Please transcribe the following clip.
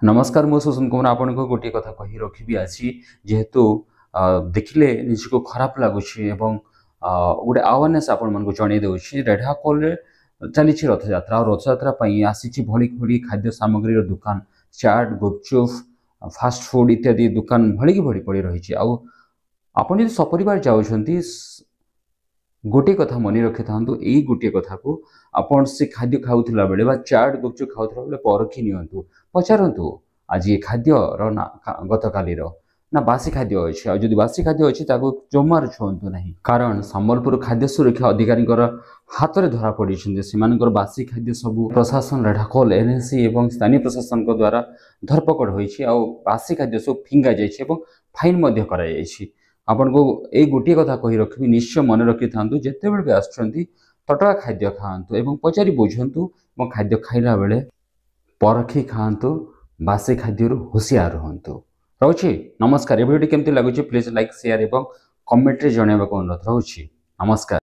नमस्कार मो सुषुम कुमार आपण को गोटे कथा कही रखी आज जेहेतु देखिले निजको खराब लगुच गोटे अवेयरनेस आपण मन को जन दूसरी रेढ़ाखोल चली रथ यात्रा और रथ यात्रा आसी भली भली खाद्य सामग्री दुकान चाट गुपचुप फास्ट फूड इत्यादि दुकान भली भली पड़ी रही आपड़ जो सपरिवार जाऊँगी गोटे कथा मन रखि था यही गोटे कथा को आपण से खाद्य खाऊला बेले चाट गुपचुप खाऊला बेले परखी नियंतु पचारतु आज ये खाद्य गत कालीर ना बासी खाद्य अच्छे और जो बासी खाद्य अच्छे जमार छुंतु ना कारण संबलपुर खाद्य सुरक्षा अधिकारी हाथ में धरा पड़ी से बासी खाद्य सब प्रशासन रेढ़ाखोल एनएससी और स्थानीय प्रशासन द्वारा धरपकड़ होती बासी खाद्य सब फिंगा जाइए फाइन आपण को यही गोटे कथा कही रखी निश्चय मन रखि था जिते भी आटका खाद्य खातु और पचारि बुझंतु खाद्य खाइला बेले परखी खातु बासी खाद्य होशियार रुहतु रोचे। नमस्कार। वीडियो केमती लगुच प्लीज लाइक शेयर और कमेंट रे जनइबा को अनुरोध रोची। नमस्कार।